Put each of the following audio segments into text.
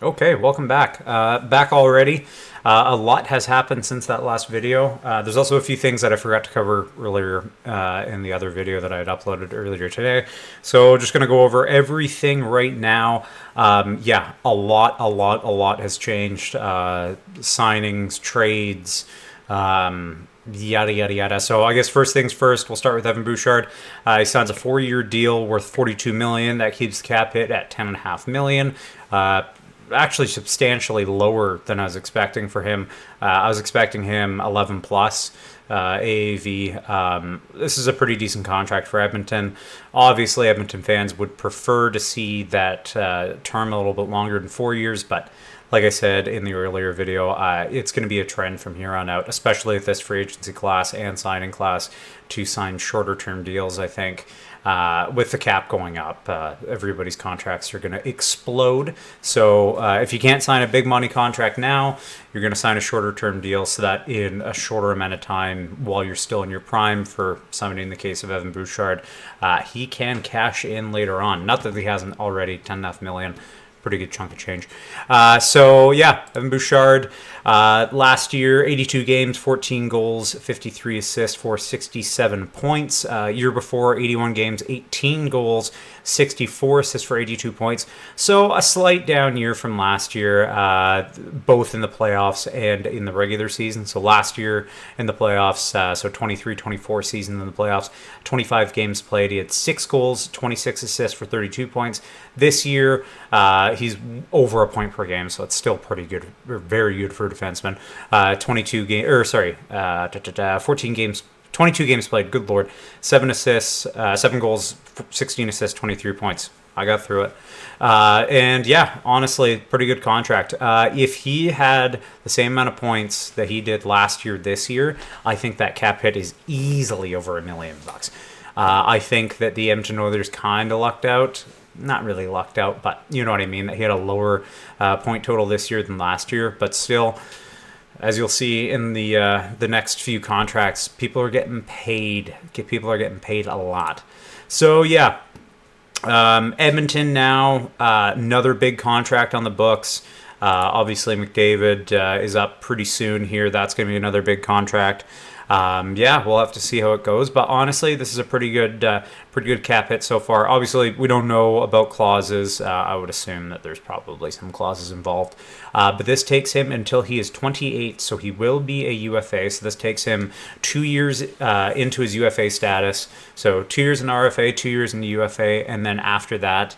Okay, welcome back. Back already. A lot has happened since that last video. There's also a few things that I forgot to cover earlier in the other video that I had uploaded earlier today. So just going to go over everything right now. Yeah, a lot has changed. Signings, trades, yada yada yada. So I guess first things first, we'll start with Evan Bouchard. He signs a 4-year deal worth $42 million. That keeps the cap hit at $10.5 million. Actually substantially lower than I was expecting for him. I was expecting him 11 plus AAV. This is a pretty decent contract for Edmonton. Obviously, Edmonton fans would prefer to see that term a little bit longer than 4 years, but like I said in the earlier video, it's going to be a trend from here on out, especially with this free agency class and signing class, to sign shorter term deals, I think. With the cap going up, everybody's contracts are going to explode. So if you can't sign a big money contract now, you're going to sign a shorter term deal so that in a shorter amount of time, while you're still in your prime, for somebody in the case of Evan Bouchard, he can cash in later on. Not that he hasn't already, $10.5 million. Pretty good chunk of change. So yeah, Evan Bouchard, last year, 82 games, 14 goals, 53 assists for 67 points. Year before, 81 games, 18 goals, 64 assists for 82 points. So a slight down year from last year, both in the playoffs and in the regular season. So last year in the playoffs, so 23-24 season in the playoffs, 25 games played, he had 6 goals, 26 assists for 32 points. This year, he's over a point per game, so it's still pretty good, or very good for a defenseman. 14 games, 22 games played. Good lord, 7 assists, 7 goals, 16 assists, 23 points. I got through it, and yeah, honestly, pretty good contract. If he had the same amount of points that he did last year, this year, I think that cap hit is easily over $1 million. I think that the Edmonton Oilers kind of lucked out. Not really lucked out, but you know what I mean. That he had a lower point total this year than last year, but still, as you'll see in the next few contracts, people are getting paid. People are getting paid a lot. So yeah, Edmonton now, another big contract on the books. Obviously, McDavid is up pretty soon here. That's going to be another big contract. Yeah, we'll have to see how it goes. But honestly, this is a pretty good cap hit so far. Obviously, we don't know about clauses. I would assume that there's probably some clauses involved. But this takes him until he is 28, so he will be a UFA. So this takes him 2 years into his UFA status. So 2 years in RFA, 2 years in the UFA, and then after that,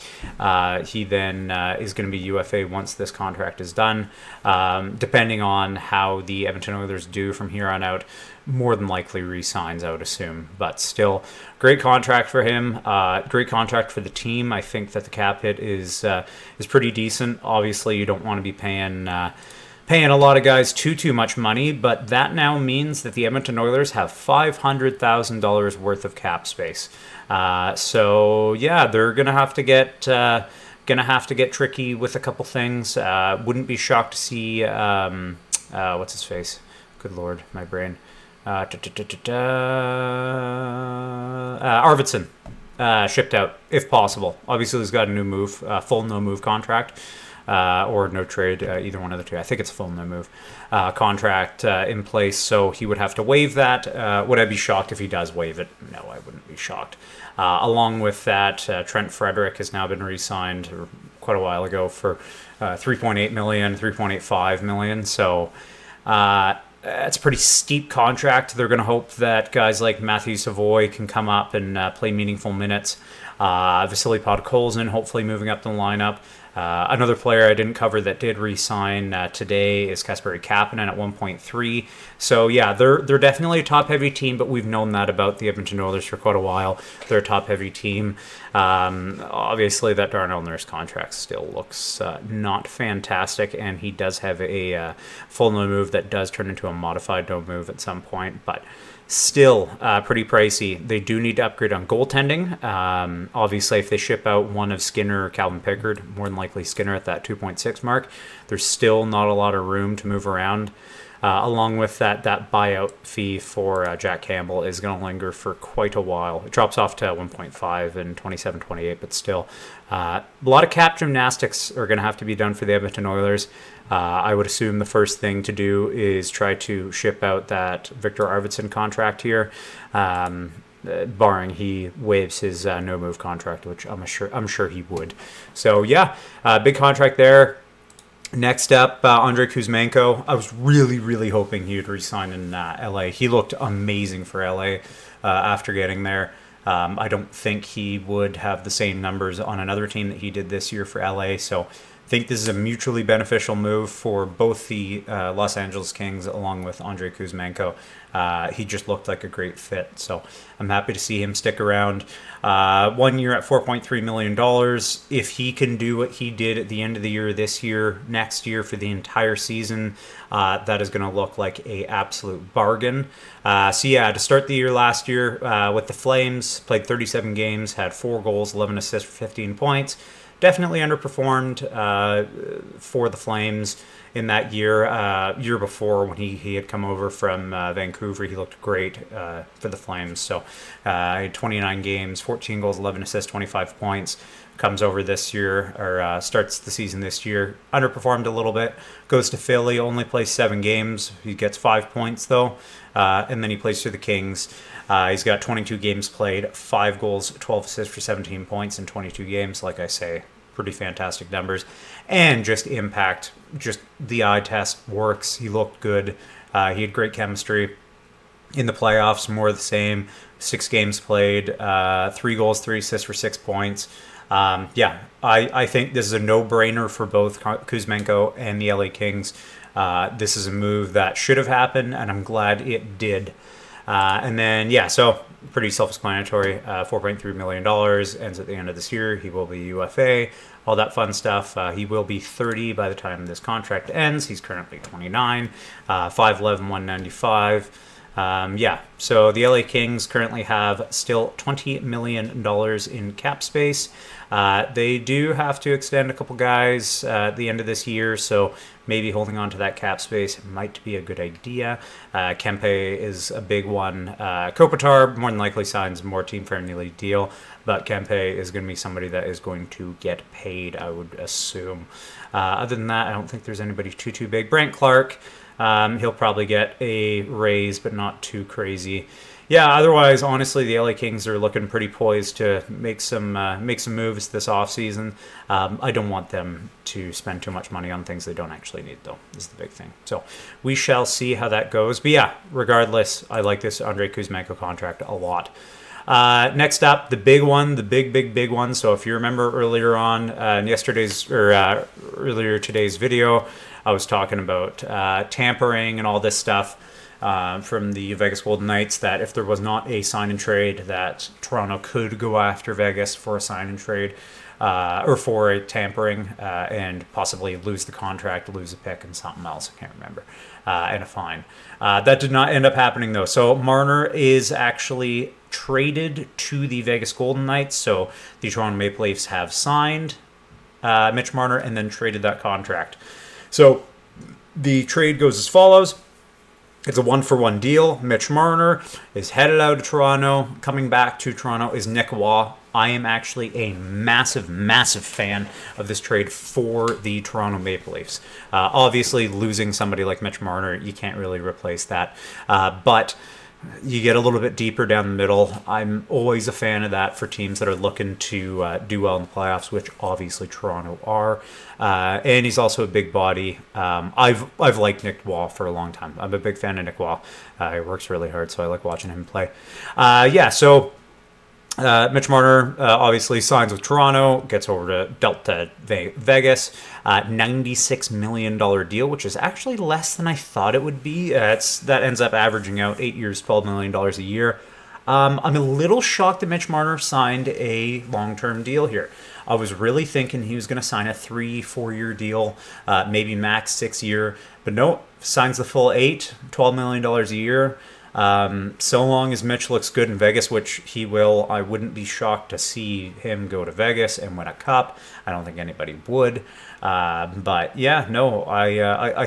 he then is going to be UFA once this contract is done. Depending on how the Edmonton Oilers do from here on out, more than likely re-signs, I would assume. But still, great contract for him. Great contract for the team. I think that the cap hit is pretty decent. Obviously, you don't want to be paying a lot of guys too much money, but that now means that the Edmonton Oilers have $500,000 worth of cap space. So yeah, they're gonna have to get tricky with a couple things. Wouldn't be shocked to see what's his face? Good lord, my brain. Arvidsson shipped out if possible. Obviously, he's got a new move, full no move contract, or no trade, either one of the two. I think it's a full no move contract in place, so he would have to waive that. Would I be shocked if he does waive it? No, I wouldn't be shocked. Along with that, Trent Frederick has now been re-signed quite a while ago for $3.8 million, $3.85 million. So it's a pretty steep contract. They're going to hope that guys like Matthew Savoy can come up and play meaningful minutes. Vasily Podkolzin hopefully moving up the lineup. Another player I didn't cover that did re-sign today is Kasperi Kapanen at 1.3. So yeah, they're definitely a top-heavy team, but we've known that about the Edmonton Oilers for quite a while. They're a top-heavy team. Obviously, that Darnell Nurse contract still looks not fantastic, and he does have a full no move that does turn into a modified no move at some point, but still pretty pricey. They do need to upgrade on goaltending. Obviously, if they ship out one of Skinner or Calvin Pickard, more than likely Skinner at that 2.6 mark, there's still not a lot of room to move around. along with that buyout fee for Jack Campbell, is going to linger for quite a while. It drops off to 1.5 in 27-28, but still, a lot of cap gymnastics are going to have to be done for the Edmonton Oilers. I would assume the first thing to do is try to ship out that Victor Arvidsson contract here, barring he waives his no-move contract, which I'm sure he would. So yeah, big contract there. Next up, Andrei Kuzmenko. I was really hoping he would resign in LA. He looked amazing for LA after getting there. I don't think he would have the same numbers on another team that he did this year for LA. So I think this is a mutually beneficial move for both the Los Angeles Kings along with Andrei Kuzmenko. He just looked like a great fit. So I'm happy to see him stick around. 1 year at $4.3 million. If he can do what he did at the end of the year this year, next year for the entire season, that is going to look like a absolute bargain. So yeah, to start the year last year with the Flames, played 37 games, had 4 goals, 11 assists for 15 points. Definitely underperformed for the Flames in that year. Year before, when he had come over from Vancouver, he looked great for the Flames. So 29 games, 14 goals, 11 assists, 25 points. Comes over this year, or starts the season this year. Underperformed a little bit. Goes to Philly, only plays 7 games. He gets 5 points though, and then he plays for the Kings. He's got 22 games played, 5 goals, 12 assists for 17 points in 22 games. Like I say, pretty fantastic numbers. And just impact, just the eye test works. He looked good. He had great chemistry. In the playoffs, more of the same. 6 games played, 3 goals, 3 assists for 6 points. I think this is a no-brainer for both Kuzmenko and the LA Kings. This is a move that should have happened, and I'm glad it did. And then, so pretty self-explanatory. $4.3 million ends at the end of this year. He will be UFA, all that fun stuff. He will be 30 by the time this contract ends. He's currently 29, 5'11", 195. So the LA Kings currently have still $20 million in cap space. They do have to extend a couple guys at the end of this year, so maybe holding on to that cap space might be a good idea. Kempe is a big one. Kopitar more than likely signs a more team-friendly deal, but Kempe is going to be somebody that is going to get paid, I would assume. Other than that, I don't think there's anybody too big. Brent Clark, he'll probably get a raise, but not too crazy. Otherwise, honestly, the LA Kings are looking pretty poised to make some moves this offseason. I don't want them to spend too much money on things they don't actually need, though, is the big thing. So we shall see how that goes. But regardless, I like this Andrei Kuzmenko contract a lot. Next up, the big one, the big one. So if you remember earlier on earlier today's video, I was talking about tampering and all this stuff. From the Vegas Golden Knights, that if there was not a sign and trade, that Toronto could go after Vegas for a sign and trade or for a tampering and possibly lose the contract, lose a pick, and something else, I can't remember, and a fine. That did not end up happening though. So Marner is actually traded to the Vegas Golden Knights. So the Toronto Maple Leafs have signed Mitch Marner and then traded that contract. So the trade goes as follows. It's a 1-for-1 deal. Mitch Marner is headed out of Toronto. Coming back to Toronto is Nick Roy. I am actually a massive fan of this trade for the Toronto Maple Leafs. Obviously, losing somebody like Mitch Marner, you can't really replace that. But you get a little bit deeper down the middle. I'm always a fan of that for teams that are looking to do well in the playoffs, which obviously Toronto are. And he's also a big body. I've liked Nick Roy for a long time. I'm a big fan of Nick Roy. He works really hard, so I like watching him play. Mitch Marner obviously signs with Toronto, gets dealt to Vegas, $96 million deal, which is actually less than I thought it would be. That ends up averaging out 8 years, $12 million a year. I'm a little shocked that Mitch Marner signed a long-term deal here. I was really thinking he was going to sign a 3-4 year deal, maybe max 6 year, but no, signs the full 8, $12 million a year. So long as Mitch looks good in Vegas, which he will, I wouldn't be shocked to see him go to Vegas and win a cup. I don't think anybody would. I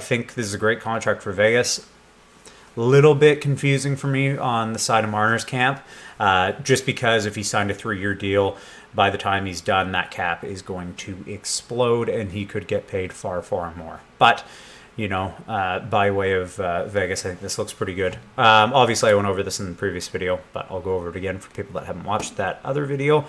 think this is a great contract for Vegas. Little bit confusing for me on the side of Marner's camp, just because if he signed a 3-year deal, by the time he's done, that cap is going to explode and he could get paid far, far more. But, you know, by way of Vegas, I think this looks pretty good. Obviously, I went over this in the previous video, but I'll go over it again for people that haven't watched that other video.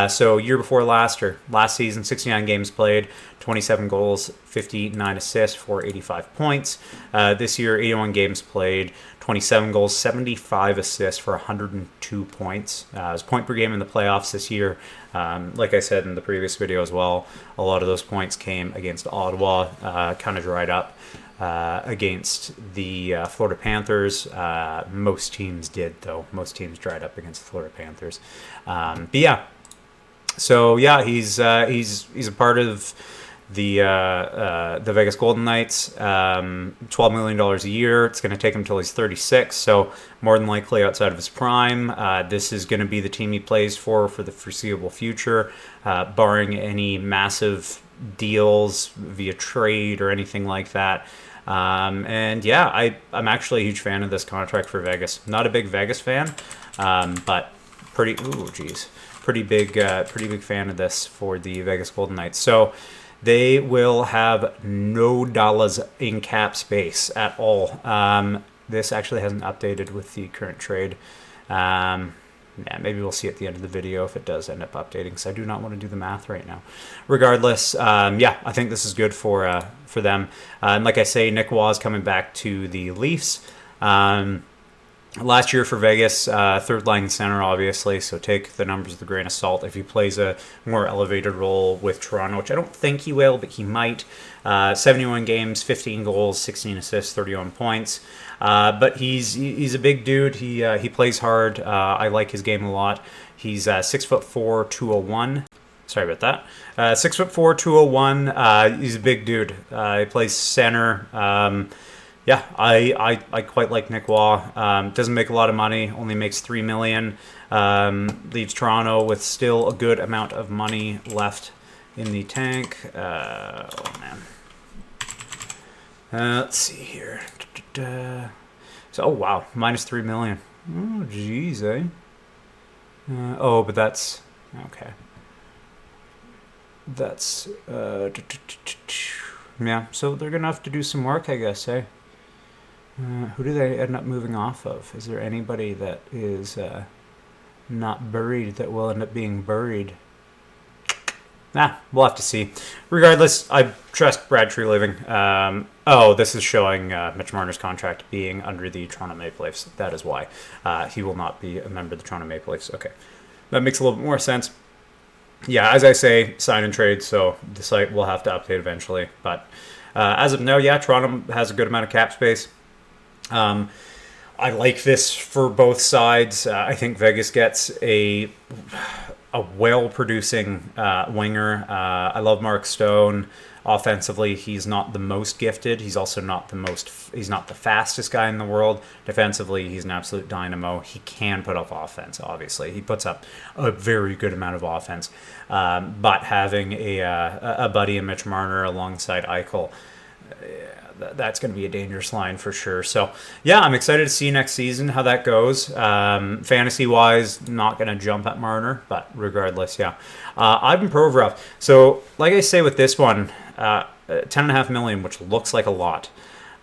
So year before last, or last season, 69 games played, 27 goals, 59 assists for 85 points. This year, 81 games played, 27 goals, 75 assists for 102 points. It was point per game in the playoffs this year. Like I said in the previous video as well, a lot of those points came against Ottawa, kind of dried up against the Florida Panthers. Most teams did, though. Most teams dried up against the Florida Panthers. But yeah, so yeah, he's a part of the Vegas Golden Knights. $12 million a year. It's going to take him until he's 36, so more than likely outside of his prime. This is going to be the team he plays for the foreseeable future, barring any massive deals via trade or anything like that. And yeah, I'm actually a huge fan of this contract for Vegas. Not a big Vegas fan, but pretty big fan of this for the Vegas Golden Knights. So they will have no dollars in cap space at all. This actually hasn't updated with the current trade. Yeah, maybe we'll see at the end of the video if it does end up updating, because I do not want to do the math right now. Regardless, yeah, I think this is good for them. And like I say, Nick Waugh is coming back to the Leafs. Last year for Vegas, third line center, obviously, so take the numbers with a grain of salt. If he plays a more elevated role with Toronto, which I don't think he will, but he might. 71 games, 15 goals, 16 assists, 31 points. But he's a big dude. He plays hard. I like his game a lot. He's 6'4", 201. Sorry about that. 6'4", 201. He's a big dude. He plays center. Yeah, I quite like Nick Waugh. Doesn't make a lot of money, only makes $3 million. Leaves Toronto with still a good amount of money left in the tank. Oh man. Let's see here. So, oh wow, minus $3 million. Oh geez, eh? Oh, but that's okay. That's yeah. So they're gonna have to do some work, I guess, eh? Who do they end up moving off of? Is there anybody that is not buried that will end up being buried? Nah, we'll have to see. Regardless, I trust Brad Treliving. Oh, this is showing Mitch Marner's contract being under the Toronto Maple Leafs. That is why. He will not be a member of the Toronto Maple Leafs. Okay, that makes a little bit more sense. Yeah, as I say, sign and trade, so the site will have to update eventually. But as of now, yeah, Toronto has a good amount of cap space. I like this for both sides. I think Vegas gets a well-producing winger. I love Mark Stone. Offensively, he's not the most gifted. He's also not he's not the fastest guy in the world. Defensively, he's an absolute dynamo. He can put up offense, obviously. He puts up a very good amount of offense. But having a buddy in Mitch Marner alongside Eichel, that's going to be a dangerous line for sure. So, yeah, I'm excited to see next season how that goes. Fantasy-wise, not going to jump at Marner, but regardless, yeah. Ivan Provorov. So, like I say with this one, $10.5 million, which looks like a lot,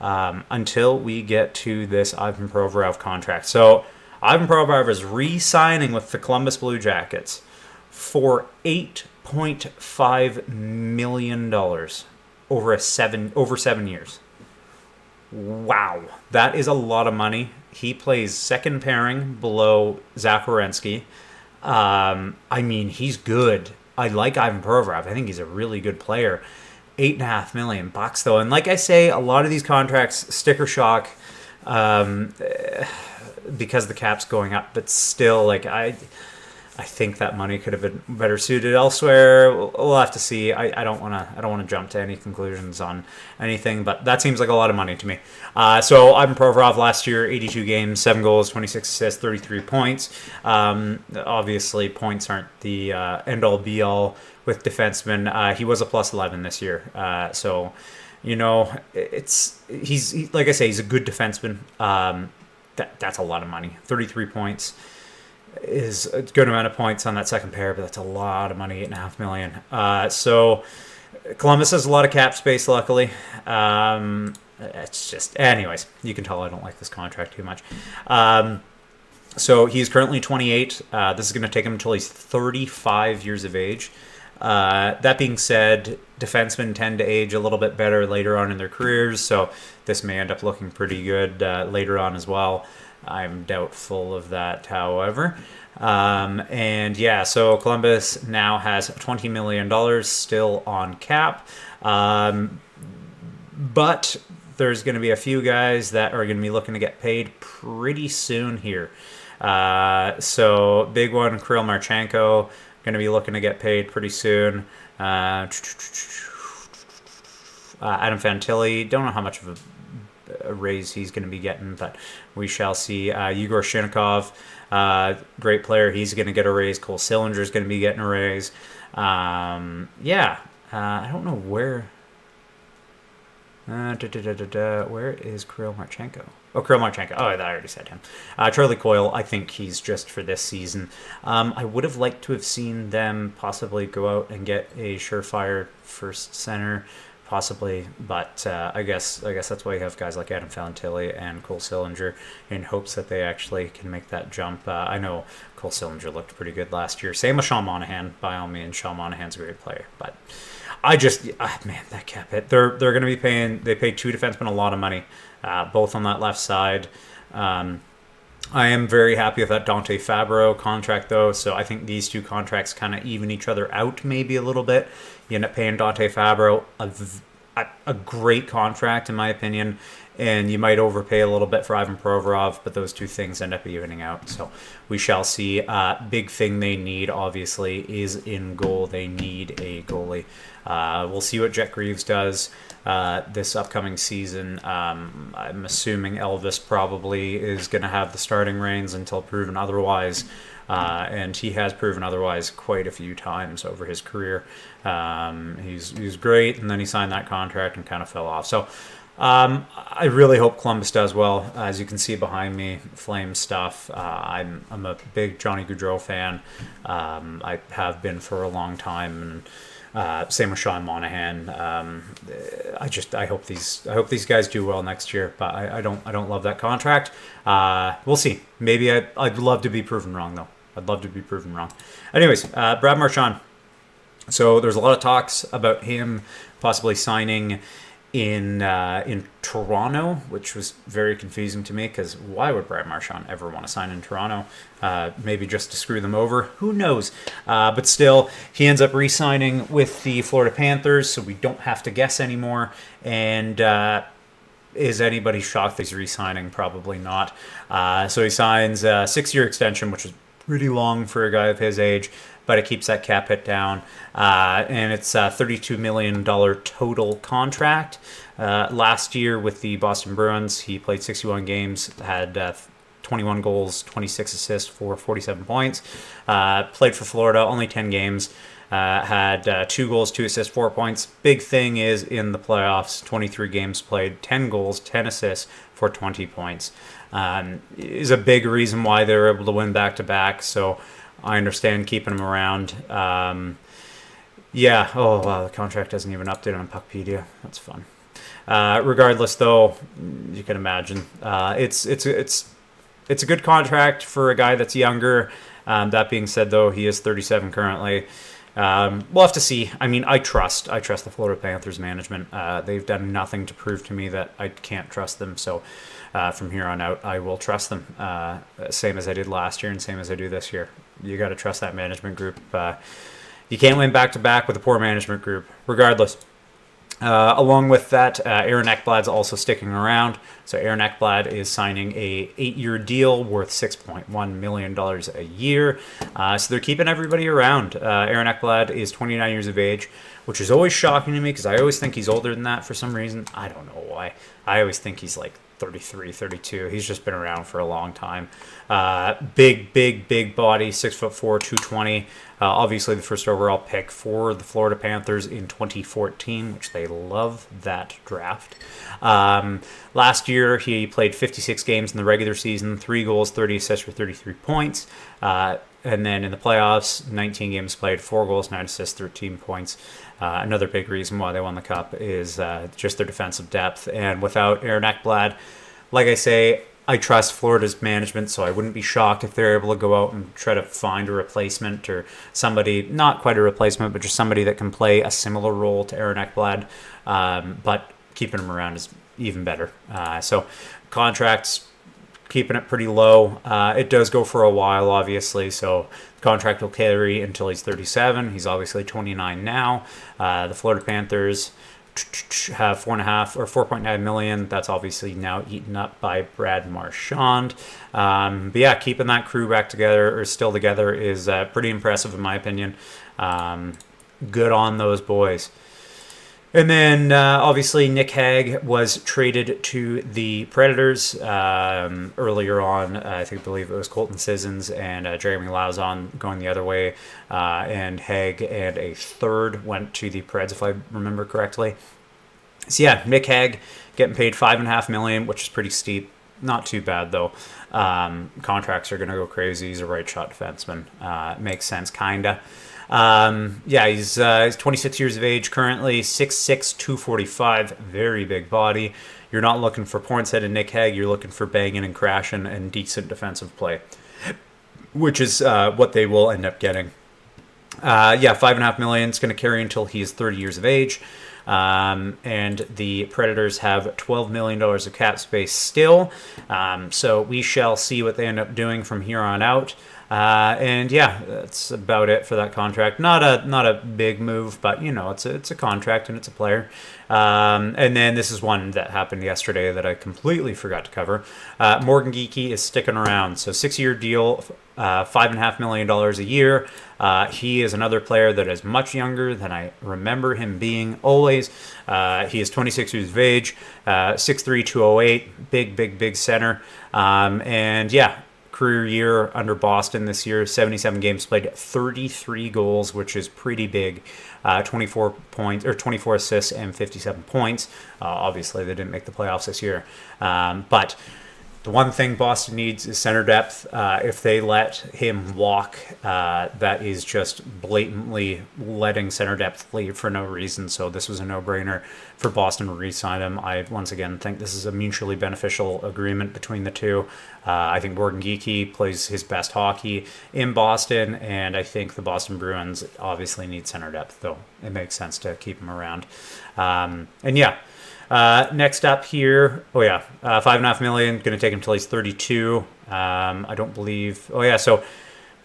until we get to this Ivan Provorov contract. So, Ivan Provorov is re-signing with the Columbus Blue Jackets for $8.5 million over 7 years. Wow, that is a lot of money. He plays second pairing below Zach Werenski. I mean, he's good. I like Ivan Provorov. I think he's a really good player. $8.5 million though, and like I say, a lot of these contracts sticker shock because the cap's going up. But still, like I think that money could have been better suited elsewhere. We'll have to see. I don't want to jump to any conclusions on anything, but that seems like a lot of money to me. So Ivan Provorov last year, 82 games, 7 goals, 26 assists, 33 points. Obviously, points aren't the end-all, be-all with defensemen. He was a +11 this year, so Like I say, he's a good defenseman. That's a lot of money. 33 points is a good amount of points on that second pair, but that's a lot of money, $8.5 million. So Columbus has a lot of cap space, luckily. It's just, anyways, you can tell I don't like this contract too much. So he's currently 28. This is going to take him until he's 35 years of age. That being said, defensemen tend to age a little bit better later on in their careers, so this may end up looking pretty good later on as well. I'm doubtful of that, however. So Columbus now has $20 million still on cap. But there's going to be a few guys that are going to be looking to get paid pretty soon here. So big one, Kirill Marchenko, going to be looking to get paid pretty soon. Adam Fantilli, don't know how much of a raise he's going to be getting, but we shall see. Yegor Shinnikov, great player, he's going to get a raise. Cole Sillinger is going to be getting a raise. I don't know where. Where is Kirill Marchenko? Oh, Kirill Marchenko. Oh, I already said him. Charlie Coyle, I think he's just for this season. I would have liked to have seen them possibly go out and get a surefire first center, possibly, but I guess that's why you have guys like Adam Fantilli and Cole Sillinger in hopes that they actually can make that jump. I know Cole Sillinger looked pretty good last year. Same with Sean Monahan, by all means. Sean Monahan's a great player, but that cap hit. They're going to be paying. They paid two defensemen a lot of money, both on that left side. I am very happy with that Dante Fabro contract, though. So I think these two contracts kind of even each other out, maybe a little bit. You end up paying Dante Fabro a great contract, in my opinion, and you might overpay a little bit for Ivan Provorov, but those two things end up evening out. So we shall see. Big thing they need, obviously, is in goal. They need a goalie. We'll see what Jet Greaves does this upcoming season. I'm assuming Elvis probably is going to have the starting reins until proven otherwise. And he has proven otherwise quite a few times over his career. He's great, and then he signed that contract and kind of fell off. So I really hope Columbus does well. As you can see behind me, Flame stuff. I'm a big Johnny Gaudreau fan. I have been for a long time, and same with Sean Monahan. I hope these guys do well next year, but I don't love that contract. We'll see. Maybe I'd love to be proven wrong, though. I'd love to be proven wrong. Anyways, Brad Marchand. So there's a lot of talks about him possibly signing in Toronto, which was very confusing to me, because why would Brad Marchand ever want to sign in Toronto? Maybe just to screw them over. Who knows? But still, he ends up re-signing with the Florida Panthers, so we don't have to guess anymore. And is anybody shocked that he's re-signing? Probably not. So he signs a 6-year extension, which is pretty long for a guy of his age, but it keeps that cap hit down. And it's a $32 million total contract. Last year with the Boston Bruins, he played 61 games, had 21 goals, 26 assists for 47 points. Played for Florida, only 10 games. Had 2 goals, 2 assists, 4 points. Big thing is in the playoffs, 23 games played, 10 goals, 10 assists for 20 points. Is a big reason why they were able to win back-to-back, so I understand keeping him around. Oh, wow, the contract doesn't even update on Puckpedia. That's fun. Regardless, though, you can imagine. It's a good contract for a guy that's younger. That being said, though, he is 37 currently. We'll have to see. I mean, I trust the Florida Panthers management. They've done nothing to prove to me that I can't trust them. So from here on out, I will trust them. Same as I did last year and same as I do this year. You got to trust that management group. You can't win back-to-back with a poor management group. Regardless. Along with that, Aaron Ekblad's also sticking around. So Aaron Ekblad is signing a 8-year deal worth $6.1 million a year. So they're keeping everybody around. Aaron Ekblad is 29 years of age, which is always shocking to me because I always think he's older than that for some reason. I don't know why. I always think he's like 33, 32. He's just been around for a long time. Big body, 6'4", 220. Obviously, the first overall pick for the Florida Panthers in 2014, which they love that draft. Last year, he played 56 games in the regular season, 3 goals, 30 assists for 33 points. And then in the playoffs, 19 games played, 4 goals, 9 assists, 13 points. Another big reason why they won the Cup is just their defensive depth. And without Aaron Ekblad, like I say, I trust Florida's management, so I wouldn't be shocked if they're able to go out and try to find a replacement or somebody, not quite a replacement, but just somebody that can play a similar role to Aaron Ekblad. But keeping him around is even better. So contracts, keeping it pretty low. It does go for a while, obviously, so the contract will carry until he's 37. He's obviously 29 now. The Florida Panthers have 4.9 million. That's obviously now eaten up by Brad Marchand. But yeah, keeping that crew back together or still together is pretty impressive in my opinion. Good on those boys. And then obviously Nick Hague was traded to the Predators earlier on. I believe it was Colton Sissons and Jeremy Lauzon going the other way. And Hague and a third went to the Preds, if I remember correctly. So yeah, Nick Hague getting paid $5.5 million, which is pretty steep. Not too bad though. Contracts are going to go crazy. He's a right shot defenseman. Makes sense, kinda. He's 26 years of age currently, 6'6", 245, very big body. You're not looking for points head and Nick Hague, you're looking for banging and crashing and decent defensive play, which is what they will end up getting. $5.5 million. It's going to carry until he is 30 years of age. And the Predators have $12 million of cap space still. So we shall see what they end up doing from here on out. And yeah, that's about it for that contract. Not a big move, but you know, it's a contract and it's a player. And then this is one that happened yesterday that I completely forgot to cover. Morgan Geekie is sticking around. So 6-year deal, $5.5 million a year. He is another player that is much younger than I remember him being always. He is 26 years of age, 6'3", 208, big center. And yeah, career year under Boston this year, 77 games played, 33 goals, which is pretty big. 24 assists and 57 points. Obviously, they didn't make the playoffs this year, but the one thing Boston needs is center depth. If they let him walk, that is just blatantly letting center depth leave for no reason. So this was a no-brainer for Boston to re-sign him. I, once again, think this is a mutually beneficial agreement between the two. I think Morgan Geekie plays his best hockey in Boston, and I think the Boston Bruins obviously need center depth, though it makes sense to keep him around. Next up here, $5.5 million, going to take him till he's 32. I don't believe. So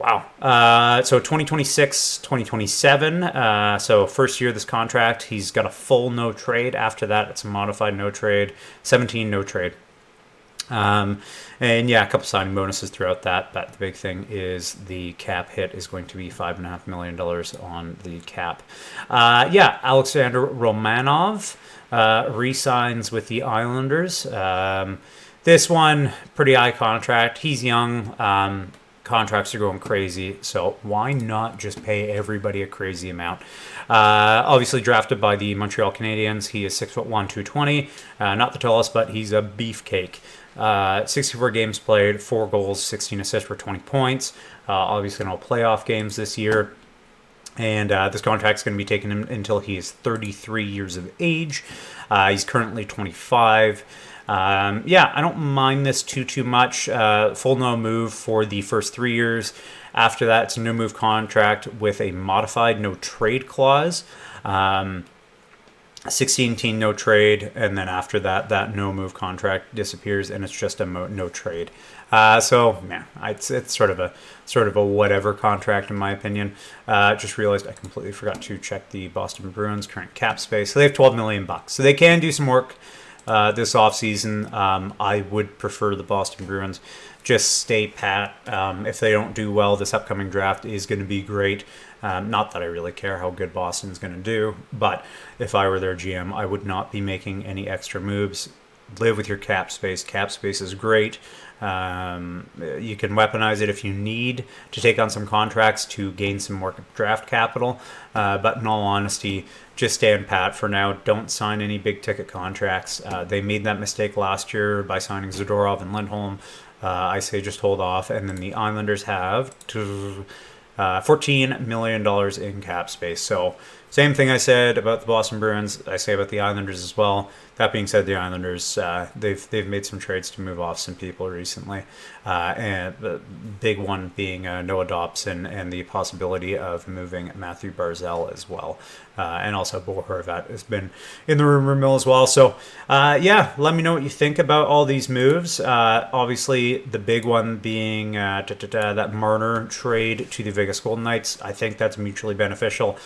2026, 2027. So first year of this contract, he's got a full no trade. After that, it's a modified no trade. 17 no trade. A couple signing bonuses throughout that, but the big thing is the cap hit is going to be $5.5 million on the cap. Alexander Romanov re-signs with the Islanders. This one, pretty high contract. He's young. Contracts are going crazy, so why not just pay everybody a crazy amount? Obviously drafted by the Montreal Canadiens. He is 6'1", 220. Not the tallest, but he's a beefcake. 64 games played, 4 goals, 16 assists for 20 points. Obviously no playoff games this year. And this contract's going to be taking him until he is 33 years of age. He's currently 25. I don't mind this too much. Full no move for the first 3 years. After that, it's a no move contract with a modified no trade clause. 16-team no trade, and then after that, that no move contract disappears, and it's just a no trade. It's sort of a whatever contract in my opinion. Just realized I completely forgot to check the Boston Bruins current cap space. So they have $12 million, so they can do some work this offseason. I would prefer the Boston Bruins just stay pat. If they don't do well, this upcoming draft is going to be great. Not that I really care how good Boston's going to do, but if I were their GM, I would not be making any extra moves. live with your cap space. Cap space is great. You can weaponize it if you need to take on some contracts to gain some more draft capital. But in all honesty, just stand pat for now. Don't sign any big ticket contracts. They made that mistake last year by signing Zadorov and Lindholm. I say just hold off. And then the Islanders have $14 million in cap space. So same thing I said about the Boston Bruins, I say about the Islanders as well. That being said, the Islanders, they've made some trades to move off some people recently. And the big one being Noah Dobson and the possibility of moving Matthew Barzal as well. And also Bo Horvat has been in the rumor mill as well. So, yeah, let me know what you think about all these moves. Obviously, the big one being that Marner trade to the Vegas Golden Knights. I think that's mutually beneficial.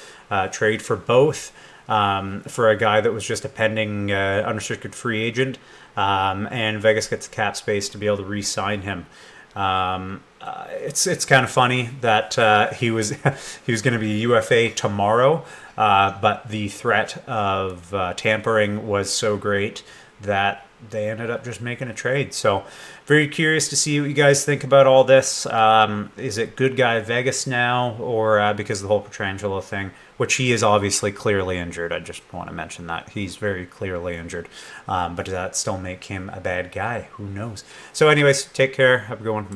Trade for both. For a guy that was just a pending unrestricted free agent, and Vegas gets the cap space to be able to re-sign him. It's kind of funny that he was going to be UFA tomorrow, but the threat of tampering was so great that they ended up just making a trade. So very curious to see what you guys think about all this. Is it good guy Vegas now, or because of the whole Pietrangelo thing, which he is obviously clearly injured. I just want to mention that he's very clearly injured. But does that still make him a bad guy? Who knows? So anyways, take care. Have a good one.